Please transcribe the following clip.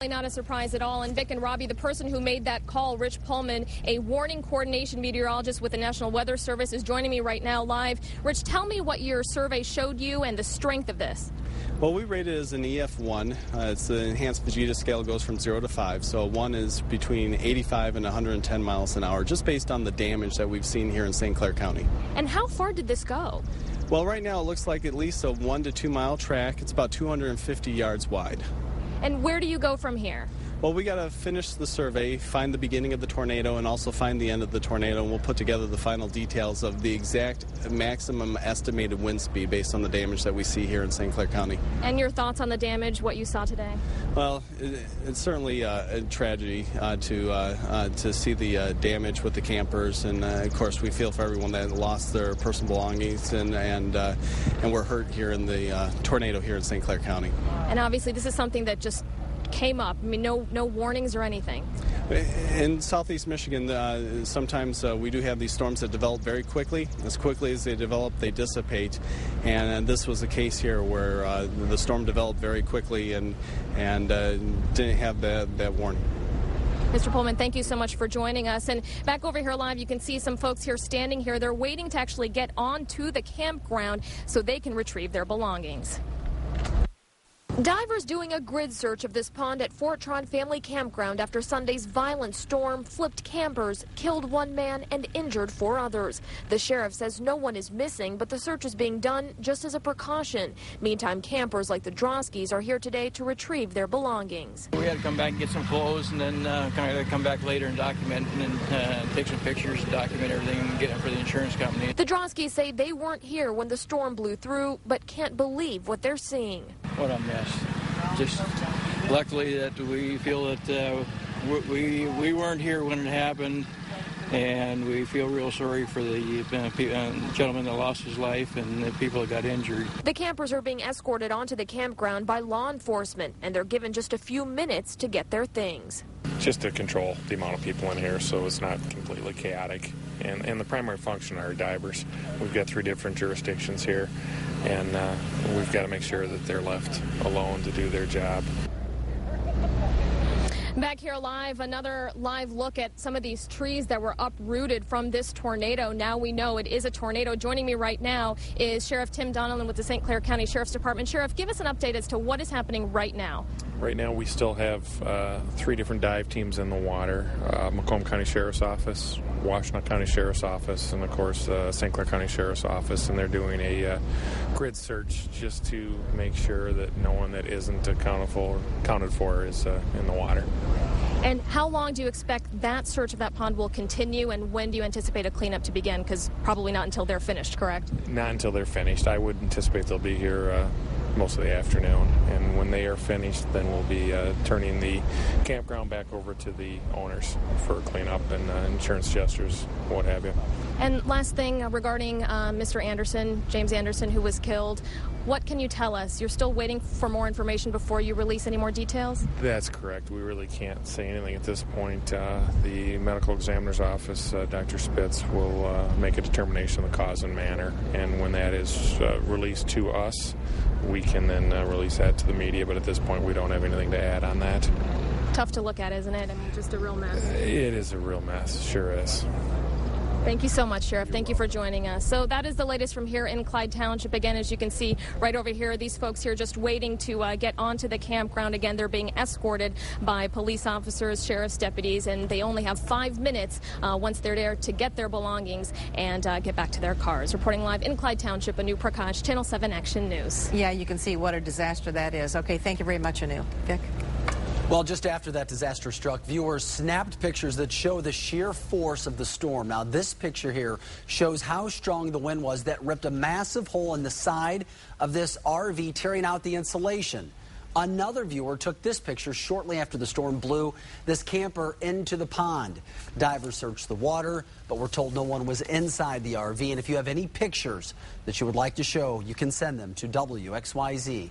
Not a surprise at all. And Vic and Robbie, the person who made that call, Rich Pollman, a warning coordination meteorologist with the National Weather Service, is joining me right now live. Rich, tell me what your survey showed you and the strength of this. Well, we rate it as an EF1. It's the enhanced Vegeta scale, goes from 0 to 5. So 1 is between 85 and 110 miles an hour, just based on the damage that we've seen here in St. Clair County. And how far did this go? Well, right now it looks like at least a 1 to 2 mile track. It's about 250 yards wide. And where do you go from here? Well, we got to finish the survey, find the beginning of the tornado, and also find the end of the tornado, and we'll put together the final details of the exact maximum estimated wind speed based on the damage that we see here in St. Clair County. And your thoughts on the damage, what you saw today? Well, it's certainly a tragedy to see the damage with the campers, and of course we feel for everyone that lost their personal belongings and were hurt here in the tornado here in St. Clair County. And obviously this is something that just came up. I mean, no warnings or anything. In southeast Michigan, sometimes we do have these storms that develop very quickly. As quickly as they develop, they dissipate. And this was the case here where the storm developed very quickly and didn't have that warning. Mr. Pollman, thank you so much for joining us. And back over here live, you can see some folks here standing here. They're waiting to actually get onto the campground so they can retrieve their belongings. Divers doing a grid search of this pond at Fort Trott Family Campground after Sunday's violent storm flipped campers, killed 1 man, and injured 4 others. The sheriff says no one is missing, but the search is being done just as a precaution. Meantime, campers like the Droskys are here today to retrieve their belongings. We had to come back and get some clothes and then kind of come back later and document and take some pictures and document everything and get them for the insurance company. The Droskys say they weren't here when the storm blew through, but can't believe what they're seeing. What a mess. Just luckily that we feel that we weren't here when it happened, and we feel real sorry for the gentleman that lost his life and the people that got injured. The campers are being escorted onto the campground by law enforcement, and they're given just a few minutes to get their things. Just to control the amount of people in here so it's not completely chaotic. And the primary function are divers. We've got 3 different jurisdictions here, and we've got to make sure that they're left alone to do their job. Back here live, another live look at some of these trees that were uprooted from this tornado. Now we know it is a tornado. Joining me right now is Sheriff Tim Donnellon with the St. Clair County Sheriff's Department. Sheriff, give us an update as to what is happening right now. Right now we still have 3 different dive teams in the water. Macomb County Sheriff's Office, Washtenaw County Sheriff's Office, and of course St. Clair County Sheriff's Office, and they're doing a grid search just to make sure that no one that isn't accounted for is in the water. And how long do you expect that search of that pond will continue, and when do you anticipate a cleanup to begin? Because probably not until they're finished, correct? Not until they're finished. I would anticipate they'll be here most of the afternoon, and when they are finished, then we'll be turning the campground back over to the owners for cleanup and insurance adjusters, what have you. And last thing regarding Mr. Anderson, James Anderson, who was killed, what can you tell us? You're still waiting for more information before you release any more details? That's correct. We really can't say anything at this point. The medical examiner's office, Dr. Spitz, will make a determination of the cause and manner, and when that is released to us, we can then release that to the media, but at this point we don't have anything to add on that. Tough to look at, isn't it? I mean, just a real mess. It is a real mess, sure is. Thank you so much, Sheriff. Thank you for joining us. So that is the latest from here in Clyde Township. Again, as you can see right over here, these folks here just waiting to get onto the campground. Again, they're being escorted by police officers, sheriff's deputies, and they only have 5 minutes once they're there to get their belongings and get back to their cars. Reporting live in Clyde Township, Anu Prakash, Channel 7 Action News. Yeah, you can see what a disaster that is. Okay, thank you very much, Anu. Vic? Well, just after that disaster struck, viewers snapped pictures that show the sheer force of the storm. Now, this picture here shows how strong the wind was that ripped a massive hole in the side of this RV, tearing out the insulation. Another viewer took this picture shortly after the storm blew this camper into the pond. Divers searched the water, but we're told no one was inside the RV. And if you have any pictures that you would like to show, you can send them to WXYZ.com.